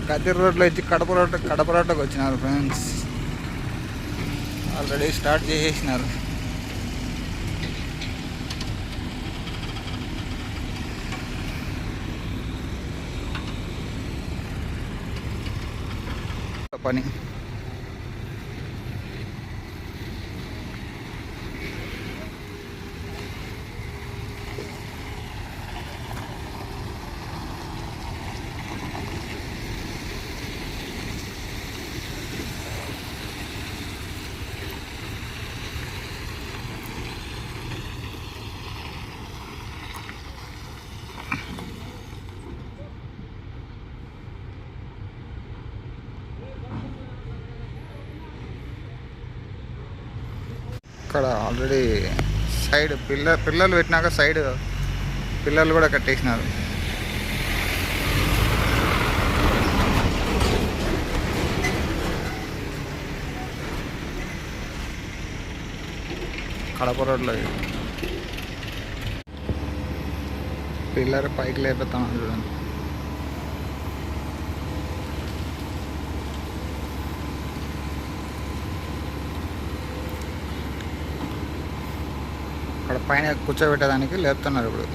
కదిరి రోడ్లో వచ్చి కడప రోడ్లోకి వచ్చినారు ఫ్రెండ్స్. Already start చేసేసినారు. పని ఇక్కడ ఆల్రెడీ సైడ్ పిల్లలు పెట్టినాక సైడ్ పిల్లలు కూడా కట్టేసినారు. కడప రోడ్లో పిల్లలు పైకి లేపుతాను చూడండి. అక్కడ పైన కూర్చోబెట్టడానికి లేపుతున్నారు ఇప్పుడు.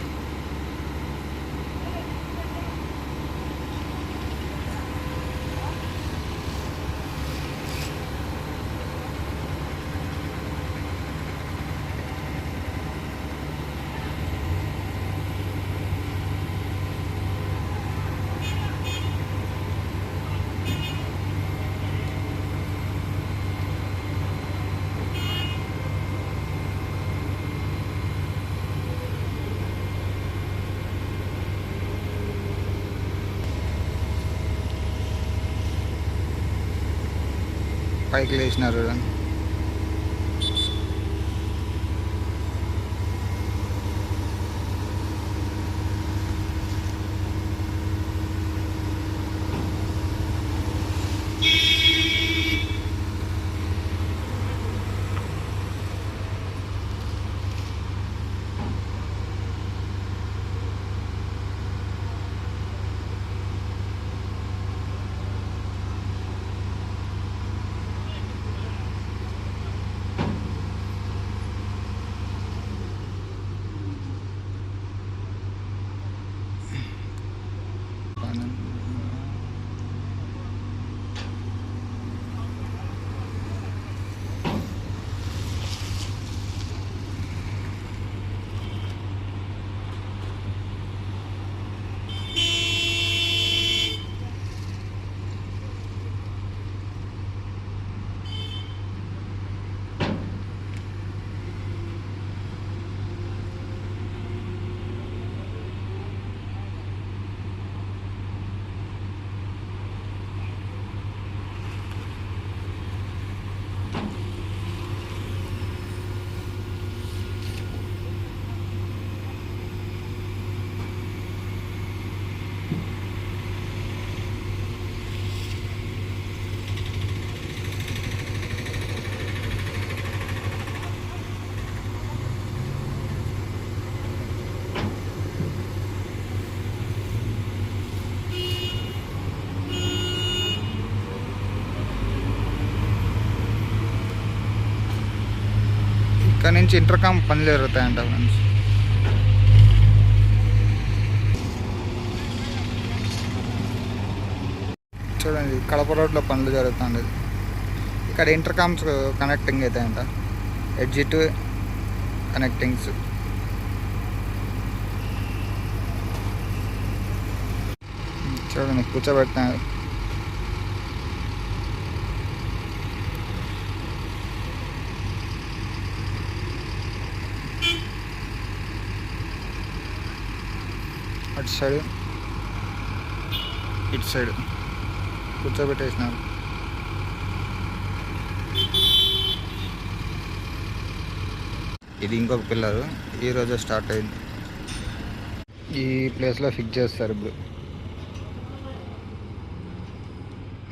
పైకి లేచినారు. ఇక్కడ నుంచి ఇంటర్కామ్ పనులు జరుగుతాయంట ఫ్రెండ్స్. చూడండి కడప రోడ్లో పనులు జరుగుతుంది. ఇక్కడ ఇంటర్కామ్స్ కనెక్టింగ్ అవుతాయంట, ఎడ్జిట్ కనెక్టింగ్స్. చూడండి కూర్చోబెడుతున్నారు. అటు సైడ్ ఇటు సైడ్ కూర్చోబెట్టేసినారు. ఇది ఇంకొక పిల్లరు, ఈరోజే స్టార్ట్ అయింది. ఈ ప్లేస్లో ఫిక్స్ చేస్తారు ఇప్పుడు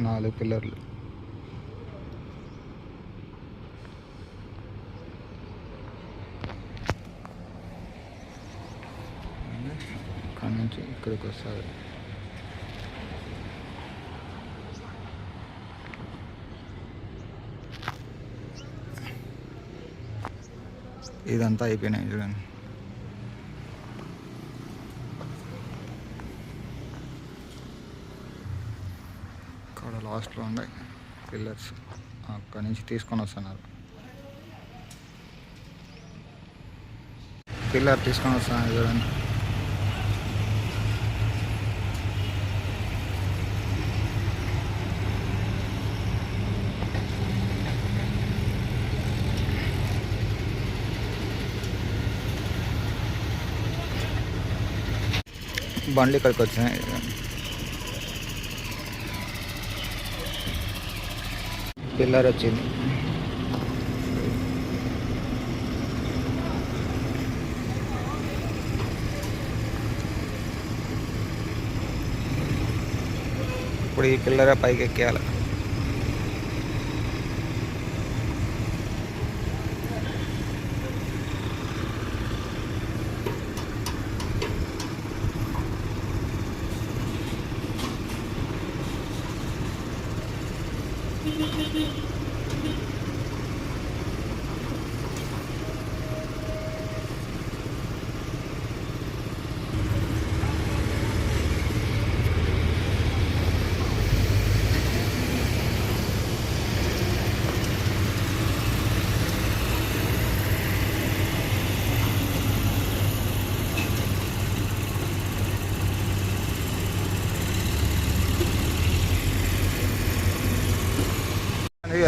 4 పిల్లర్లు. ఇక్కడ నుంచి ఇక్కడికి వస్తారు. ఇదంతా అయిపోయినాయి చూడండి. ఇక్కడ లాస్ట్లో ఉన్నాయి పిల్లర్స్, అక్కడి నుంచి తీసుకొని వస్తున్నారు. పిల్లర్ తీసుకొని వస్తున్నారు చూడండి. బండ్లు ఇక్కడికి వచ్చినాయి. పిల్లర్ వచ్చింది. ఇప్పుడు ఈ పిల్లర్ పైకి ఎక్కేయాలి.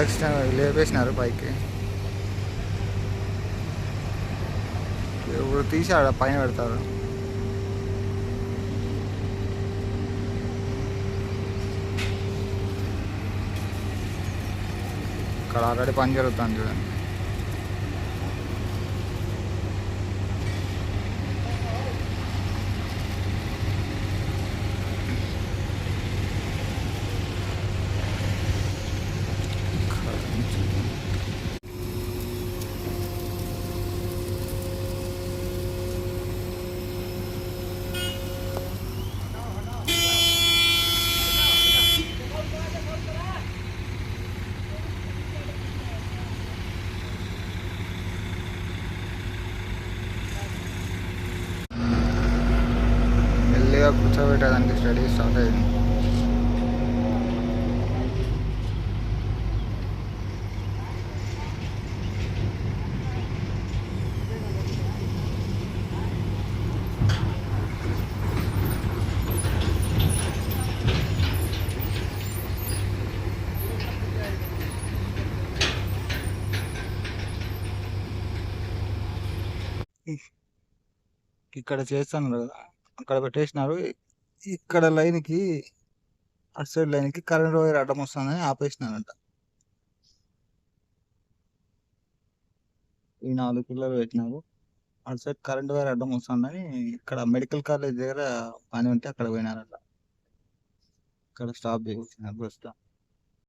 ఎక్స్ట్రా లేపేసినారు పైకి. ఇప్పుడు తీసి ఆడ పైన పెడతారు. ఇక్కడ ఆల్రెడీ పని జరుగుతుంది చూడండి. మెల్లిగా కూర్చోబెట్టేదానికి స్టడీ స్టార్ట్ అయింది. ఇక్కడ చేస్తున్నారు కదా, అక్కడ పెట్టేసినారు. ఇక్కడ లైన్కి, అటు సైడ్ లైన్కి కరెంట్ వైర్ అడ్డం వస్తుందని ఆపేసినారంట. ఈ 4 పిల్లలు పెట్టినారు. అటు సైడ్ కరెంట్ వైర్ అడ్డం వస్తుందని ఇక్కడ మెడికల్ కాలేజ్ దగ్గర పని ఉంటే అక్కడ పోయినారంట. ఇక్కడ స్టాప్ చేసినారు బస్ స్టాప్.